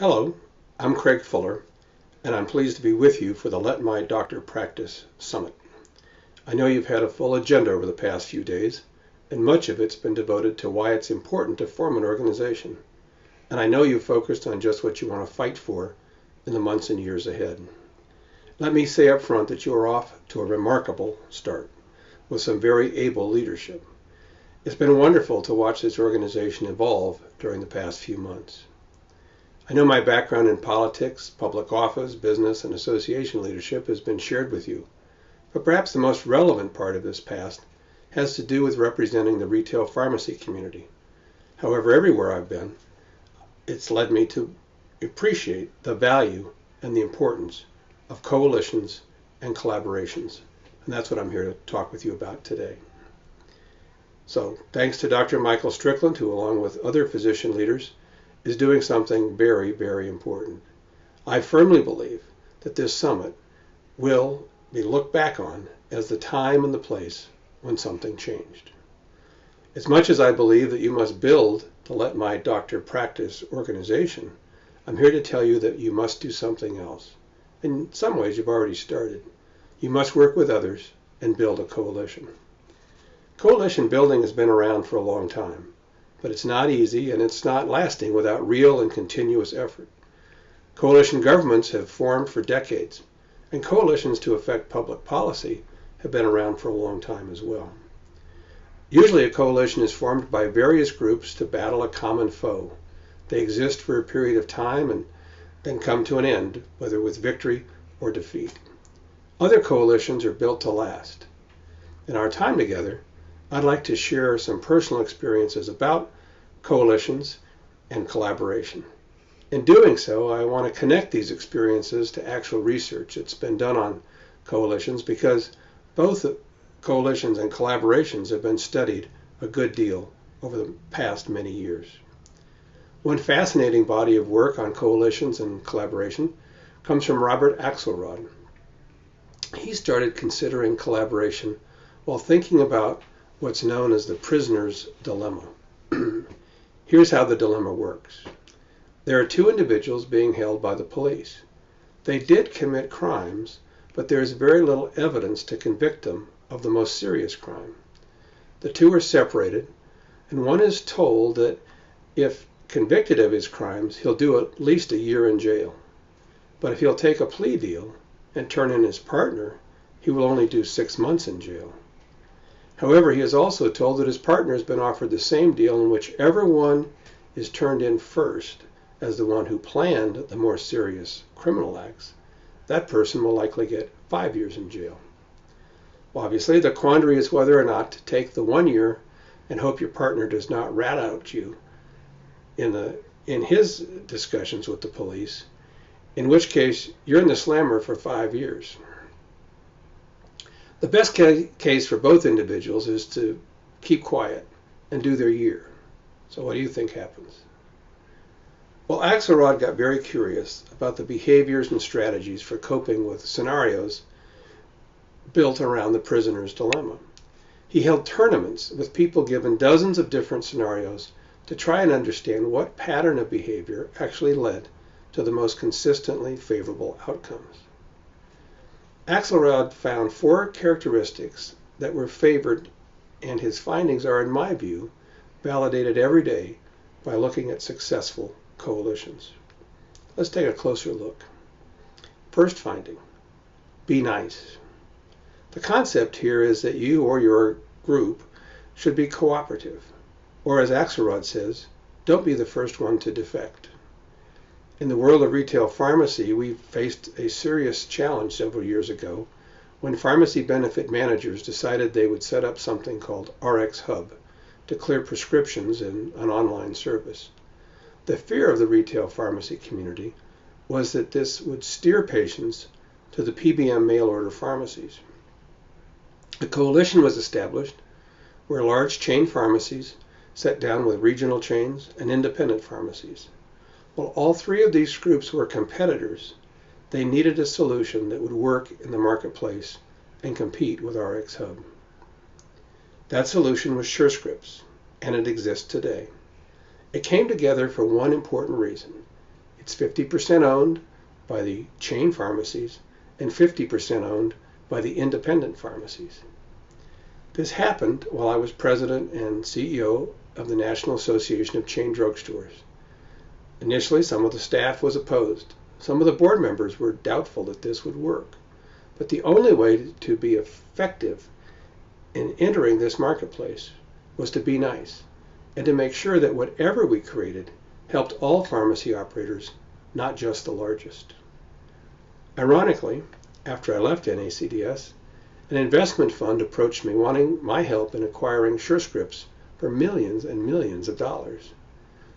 Hello, I'm Craig Fuller, and I'm pleased to be with you for the Let My Doctor Practice Summit. I know you've had a full agenda over the past few days, and much of it's been devoted to why it's important to form an organization. And I know you've focused on just what you want to fight for in the months and years ahead. Let me say up front that you are off to a remarkable start with some very able leadership. It's been wonderful to watch this organization evolve during the past few months. I know my background in politics, public office, business, and association leadership has been shared with you, but perhaps the most relevant part of this past has to do with representing the retail pharmacy community. However, everywhere I've been, it's led me to appreciate the value and the importance of coalitions and collaborations, and that's what I'm here to talk with you about today. So, thanks to Dr. Michael Strickland, who along with other physician leaders is doing something very, very important. I firmly believe that this summit will be looked back on as the time and the place when something changed. As much as I believe that you must build the Let My Doctor Practice organization, I'm here to tell you that you must do something else. In some ways, you've already started. You must work with others and build a coalition. Coalition building has been around for a long time, but it's not easy and it's not lasting without real and continuous effort. Coalition governments have formed for decades, and coalitions to affect public policy have been around for a long time as well. Usually a coalition is formed by various groups to battle a common foe. They exist for a period of time and then come to an end, whether with victory or defeat. Other coalitions are built to last. In our time together, I'd like to share some personal experiences about coalitions and collaboration. In doing so, I want to connect these experiences to actual research that's been done on coalitions because both coalitions and collaborations have been studied a good deal over the past many years. One fascinating body of work on coalitions and collaboration comes from Robert Axelrod. He started considering collaboration while thinking about what's known as the prisoner's dilemma. Here's how the dilemma works. There are two individuals being held by the police. They did commit crimes, but there is very little evidence to convict them of the most serious crime. The two are separated, and one is told that if convicted of his crimes, he'll do at least a year in jail. But if he'll take a plea deal and turn in his partner, he will only do 6 months in jail. However, he is also told that his partner has been offered the same deal in whichever one is turned in first as the one who planned the more serious criminal acts. That person will likely get 5 years in jail. Well, obviously, the quandary is whether or not to take the 1 year and hope your partner does not rat out you in his discussions with the police, in which case you're in the slammer for 5 years. The best case for both individuals is to keep quiet and do their year. So what do you think happens? Well, Axelrod got very curious about the behaviors and strategies for coping with scenarios built around the prisoner's dilemma. He held tournaments with people given dozens of different scenarios to try and understand what pattern of behavior actually led to the most consistently favorable outcomes. Axelrod found 4 characteristics that were favored, and his findings are, in my view, validated every day by looking at successful coalitions. Let's take a closer look. First finding, be nice. The concept here is that you or your group should be cooperative, or as Axelrod says, don't be the first one to defect. In the world of retail pharmacy, we faced a serious challenge several years ago when pharmacy benefit managers decided they would set up something called RX Hub to clear prescriptions in an online service. The fear of the retail pharmacy community was that this would steer patients to the PBM mail order pharmacies. A coalition was established where large chain pharmacies sat down with regional chains and independent pharmacies. While all 3 of these groups were competitors, they needed a solution that would work in the marketplace and compete with RX Hub. That solution was SureScripts, and it exists today. It came together for one important reason. It's 50% owned by the chain pharmacies and 50% owned by the independent pharmacies. This happened while I was president and CEO of the National Association of Chain Drugstores. Initially, some of the staff was opposed. Some of the board members were doubtful that this would work. But the only way to be effective in entering this marketplace was to be nice and to make sure that whatever we created helped all pharmacy operators, not just the largest. Ironically, after I left NACDS, an investment fund approached me wanting my help in acquiring Surescripts for millions and millions of dollars.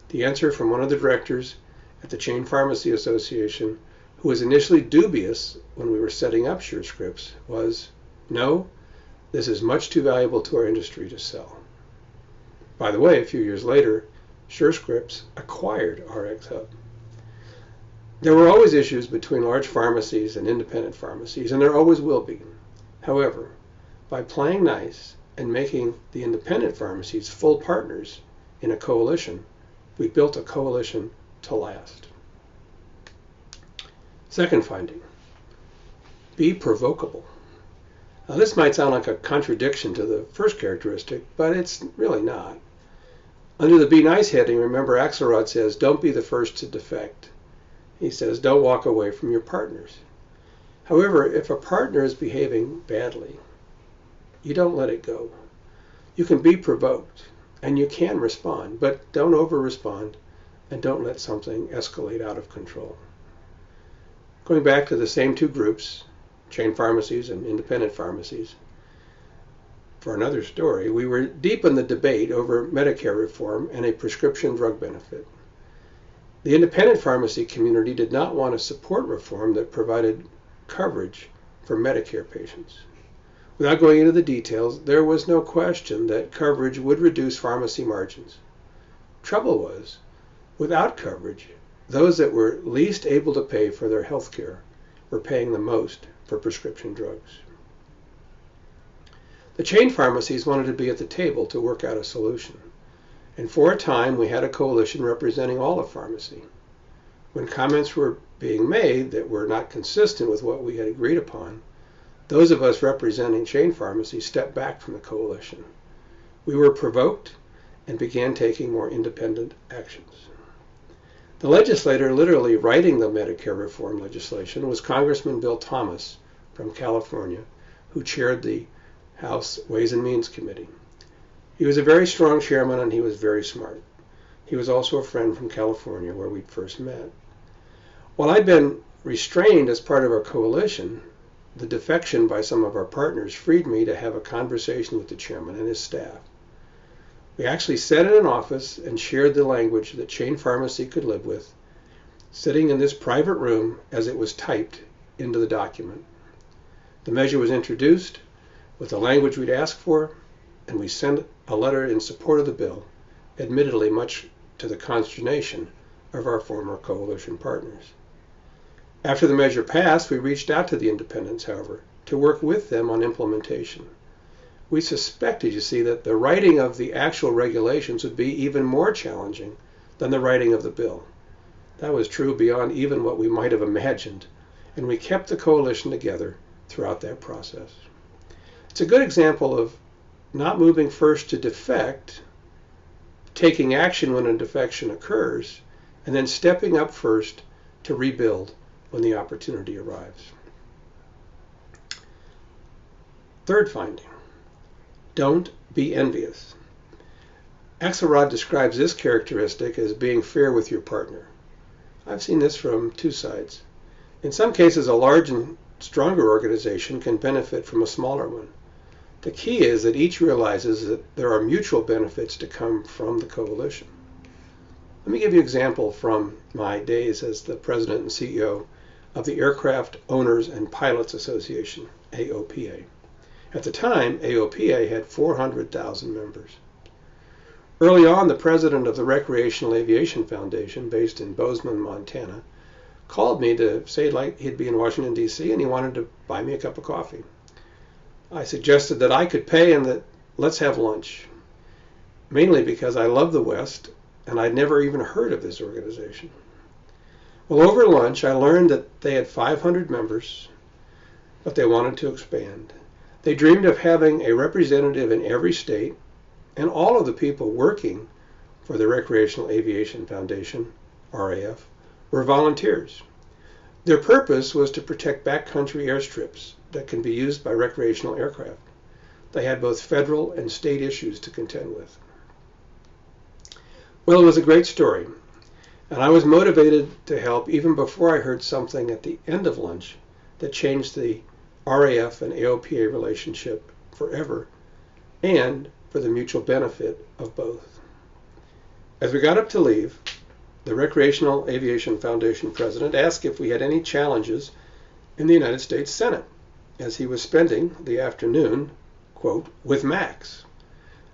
The answer from one of the directors at the Chain Pharmacy Association, who was initially dubious when we were setting up Surescripts, was, "No, this is much too valuable to our industry to sell." By the way, a few years later, Surescripts acquired RxHub. There were always issues between large pharmacies and independent pharmacies, and there always will be. However, by playing nice and making the independent pharmacies full partners in a coalition, we built a coalition to last. Second finding, be provocable. Now, this might sound like a contradiction to the first characteristic, but it's really not. Under the Be Nice heading, remember Axelrod says, don't be the first to defect. He says, don't walk away from your partners. However, if a partner is behaving badly, you don't let it go. You can be provoked, and you can respond, but don't over-respond, and don't let something escalate out of control. Going back to the same two groups, chain pharmacies and independent pharmacies, for another story, we were deep in the debate over Medicare reform and a prescription drug benefit. The independent pharmacy community did not want to support reform that provided coverage for Medicare patients. Without going into the details, there was no question that coverage would reduce pharmacy margins. Trouble was, without coverage, those that were least able to pay for their health care were paying the most for prescription drugs. The chain pharmacies wanted to be at the table to work out a solution, and for a time we had a coalition representing all of pharmacy. When comments were being made that were not consistent with what we had agreed upon, those of us representing chain pharmacy stepped back from the coalition. We were provoked and began taking more independent actions. The legislator literally writing the Medicare reform legislation was Congressman Bill Thomas from California, who chaired the House Ways and Means Committee. He was a very strong chairman and he was very smart. He was also a friend from California where we'd first met. While I'd been restrained as part of our coalition, the defection by some of our partners freed me to have a conversation with the chairman and his staff. We actually sat in an office and shared the language that chain pharmacy could live with, sitting in this private room as it was typed into the document. The measure was introduced with the language we'd asked for, and we sent a letter in support of the bill, admittedly much to the consternation of our former coalition partners. After the measure passed, we reached out to the independents, however, to work with them on implementation. We suspected, you see, that the writing of the actual regulations would be even more challenging than the writing of the bill. That was true beyond even what we might have imagined, and we kept the coalition together throughout that process. It's a good example of not moving first to defect, taking action when a defection occurs, and then stepping up first to rebuild when the opportunity arrives. Third finding, don't be envious. Axelrod describes this characteristic as being fair with your partner. I've seen this from two sides. In some cases, a large and stronger organization can benefit from a smaller one. The key is that each realizes that there are mutual benefits to come from the coalition. Let me give you an example from my days as the president and CEO of the Aircraft Owners and Pilots Association, AOPA. At the time, AOPA had 400,000 members. Early on, the president of the Recreational Aviation Foundation, based in Bozeman, Montana, called me to say like he'd be in Washington, D.C., and he wanted to buy me a cup of coffee. I suggested that I could pay and that let's have lunch, mainly because I love the West and I'd never even heard of this organization. Well, over lunch, I learned that they had 500 members, but they wanted to expand. They dreamed of having a representative in every state, and all of the people working for the Recreational Aviation Foundation, RAF, were volunteers. Their purpose was to protect backcountry airstrips that can be used by recreational aircraft. They had both federal and state issues to contend with. Well, it was a great story, and I was motivated to help even before I heard something at the end of lunch that changed the RAF and AOPA relationship forever and for the mutual benefit of both. As we got up to leave, the Recreational Aviation Foundation president asked if we had any challenges in the United States Senate, as he was spending the afternoon, quote, with Max.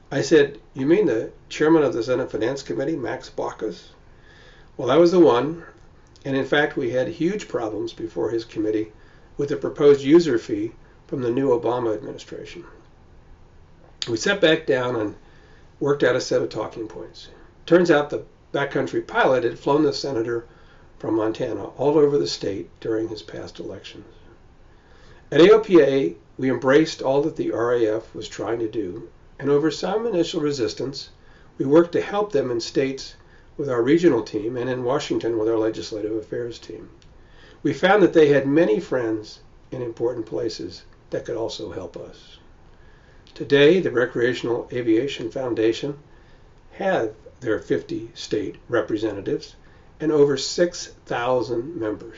I said, "You mean the chairman of the Senate Finance Committee, Max Baucus?" Well, that was the one, and in fact we had huge problems before his committee with the proposed user fee from the new Obama administration. We sat back down and worked out a set of talking points. Turns out the backcountry pilot had flown the senator from Montana all over the state during his past elections. At AOPA, we embraced all that the RAF was trying to do, and over some initial resistance, we worked to help them in states with our regional team and in Washington with our legislative affairs team. We found that they had many friends in important places that could also help us. Today, the Recreational Aviation Foundation have their 50 state representatives and over 6,000 members.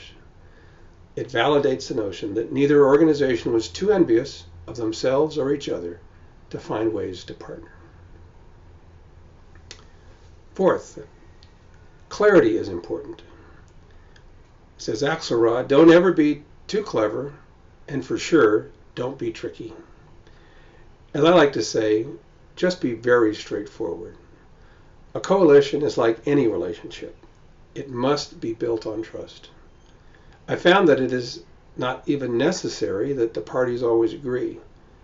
It validates the notion that neither organization was too envious of themselves or each other to find ways to partner. Fourth, clarity is important. Says Axelrod, don't ever be too clever, and for sure, don't be tricky. As I like to say, just be very straightforward. A coalition is like any relationship. It must be built on trust. I found that it is not even necessary that the parties always agree,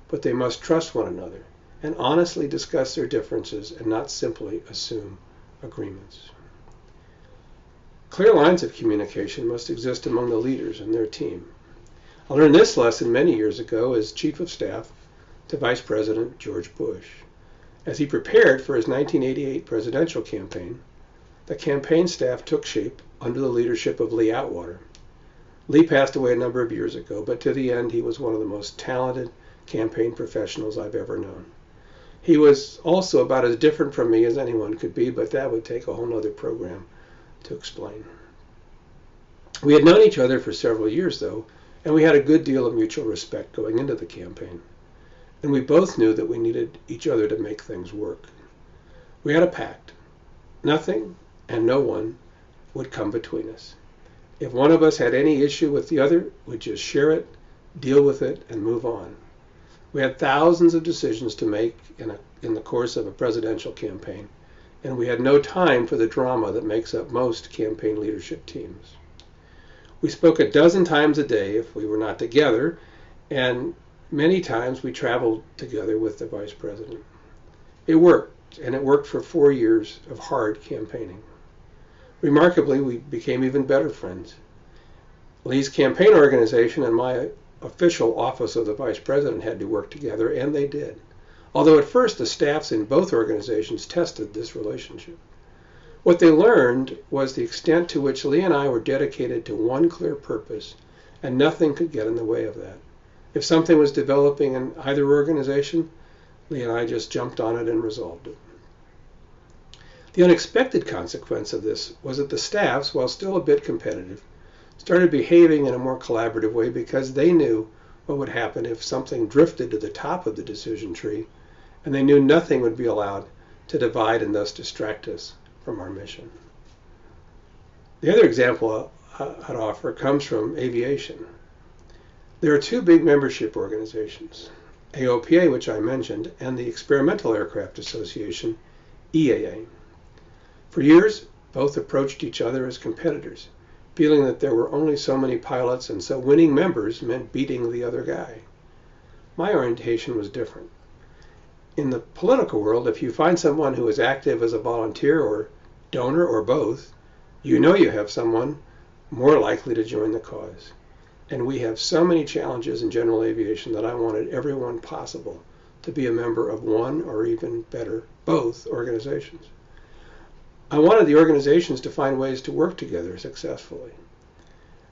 but they must trust one another and honestly discuss their differences and not simply assume agreements. Clear lines of communication must exist among the leaders and their team. I learned this lesson many years ago as Chief of Staff to Vice President George Bush. As he prepared for his 1988 presidential campaign, the campaign staff took shape under the leadership of Lee Atwater. Lee passed away a number of years ago, but to the end he was one of the most talented campaign professionals I've ever known. He was also about as different from me as anyone could be, but that would take a whole other program to explain. We had known each other for several years, though, and we had a good deal of mutual respect going into the campaign. And we both knew that we needed each other to make things work. We had a pact. Nothing and no one would come between us. If one of us had any issue with the other, we'd just share it, deal with it, and move on. We had thousands of decisions to make in the course of a presidential campaign, and we had no time for the drama that makes up most campaign leadership teams. We spoke a dozen times a day if we were not together, and many times we traveled together with the vice president. It worked, and it worked for 4 years of hard campaigning. Remarkably, we became even better friends. Lee's campaign organization and my official office of the vice president had to work together, and they did. Although at first the staffs in both organizations tested this relationship. What they learned was the extent to which Lee and I were dedicated to one clear purpose, and nothing could get in the way of that. If something was developing in either organization, Lee and I just jumped on it and resolved it. The unexpected consequence of this was that the staffs, while still a bit competitive, started behaving in a more collaborative way because they knew what would happen if something drifted to the top of the decision tree, and they knew nothing would be allowed to divide and thus distract us from our mission. The other example I'd offer comes from aviation. There are two big membership organizations, AOPA, which I mentioned, and the Experimental Aircraft Association, EAA. For years, both approached each other as competitors, feeling that there were only so many pilots and so winning members meant beating the other guy. My orientation was different. In the political world, if you find someone who is active as a volunteer or donor or both, you know you have someone more likely to join the cause. And we have so many challenges in general aviation that I wanted everyone possible to be a member of one or even better, both organizations. I wanted the organizations to find ways to work together successfully.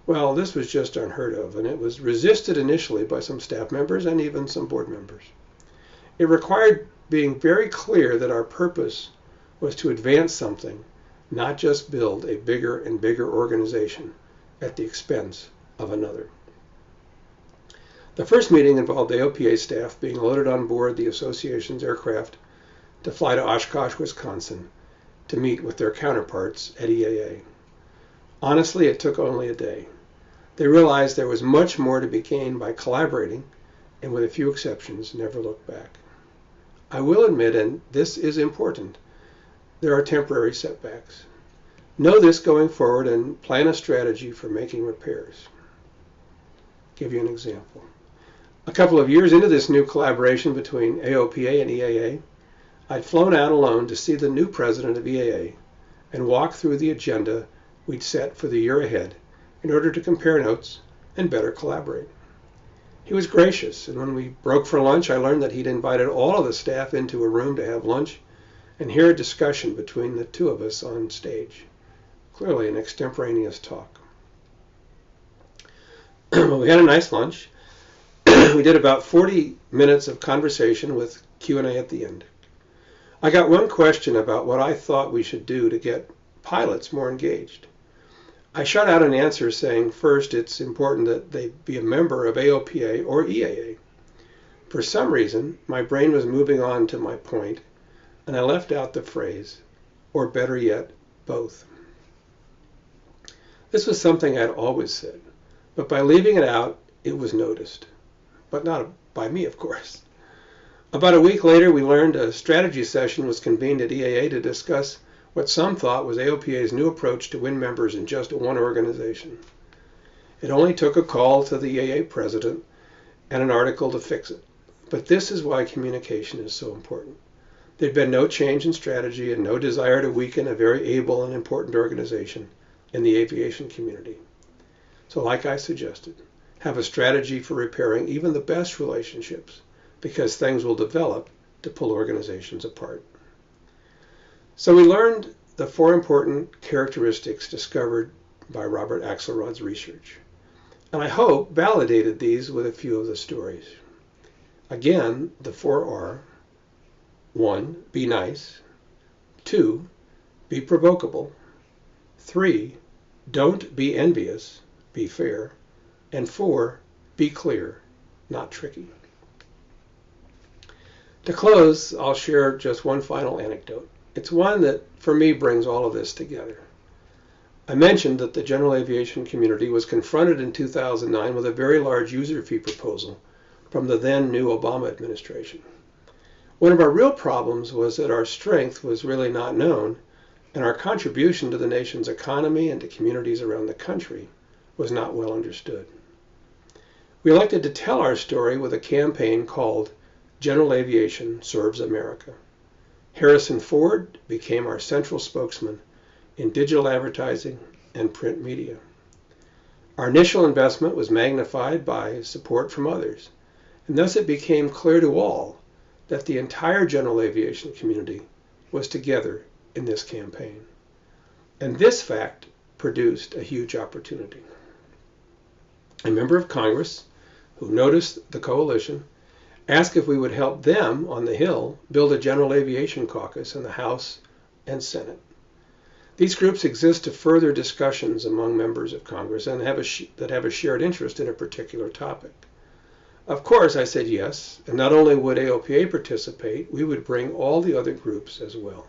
Well, this was just unheard of, and it was resisted initially by some staff members and even some board members. It required being very clear that our purpose was to advance something, not just build a bigger and bigger organization at the expense of another. The first meeting involved AOPA staff being loaded on board the association's aircraft to fly to Oshkosh, Wisconsin, to meet with their counterparts at EAA. Honestly, it took only a day. They realized there was much more to be gained by collaborating, and with a few exceptions, never looked back. I will admit, and this is important, there are temporary setbacks. Know this going forward and plan a strategy for making repairs. Give you an example. A couple of years into this new collaboration between AOPA and EAA, I'd flown out alone to see the new president of EAA and walk through the agenda we'd set for the year ahead in order to compare notes and better collaborate. He was gracious, and when we broke for lunch, I learned that he'd invited all of the staff into a room to have lunch and hear a discussion between the two of us on stage. Clearly an extemporaneous talk. We had a nice lunch. We did about 40 minutes of conversation with Q&A at the end. I got one question about what I thought we should do to get pilots more engaged. I shot out an answer saying, first, it's important that they be a member of AOPA or EAA. For some reason, my brain was moving on to my point, and I left out the phrase, or better yet, both. This was something I'd always said, but by leaving it out, it was noticed. But not by me, of course. About a week later, we learned a strategy session was convened at EAA to discuss what some thought was AOPA's new approach to win members in just one organization. It only took a call to the EAA president and an article to fix it. But this is why communication is so important. There'd been no change in strategy and no desire to weaken a very able and important organization in the aviation community. So like I suggested, have a strategy for repairing even the best relationships, because things will develop to pull organizations apart. So we learned the 4 important characteristics discovered by Robert Axelrod's research. And I hope validated these with a few of the stories. Again, the 4 are: 1, be nice. 2, be provocable. 3, don't be envious, be fair. And 4, be clear, not tricky. To close, I'll share just one final anecdote. It's one that, for me, brings all of this together. I mentioned that the general aviation community was confronted in 2009 with a very large user fee proposal from the then new Obama administration. One of our real problems was that our strength was really not known, and our contribution to the nation's economy and to communities around the country was not well understood. We elected to tell our story with a campaign called General Aviation Serves America. Harrison Ford became our central spokesman in digital advertising and print media. Our initial investment was magnified by support from others, and thus it became clear to all that the entire general aviation community was together in this campaign. And this fact produced a huge opportunity. A member of Congress who noticed the coalition asked if we would help them on the Hill build a general aviation caucus in the House and Senate. These groups exist to further discussions among members of Congress and that have a shared interest in a particular topic. Of course, I said yes, and not only would AOPA participate, we would bring all the other groups as well.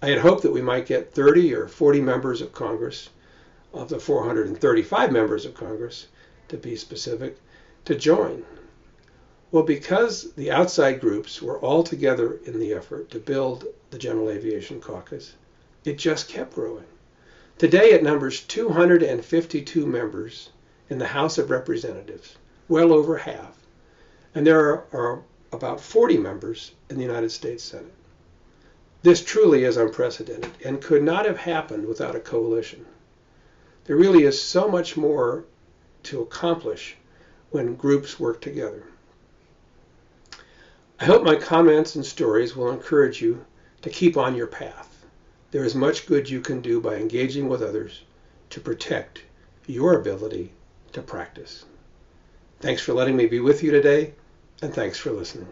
I had hoped that we might get 30 or 40 members of Congress, of the 435 members of Congress, to be specific, to join. Well, because the outside groups were all together in the effort to build the General Aviation Caucus, it just kept growing. Today it numbers 252 members in the House of Representatives, well over half, and there are about 40 members in the United States Senate. This truly is unprecedented and could not have happened without a coalition. There really is so much more to accomplish when groups work together. I hope my comments and stories will encourage you to keep on your path. There is much good you can do by engaging with others to protect your ability to practice. Thanks for letting me be with you today, and thanks for listening.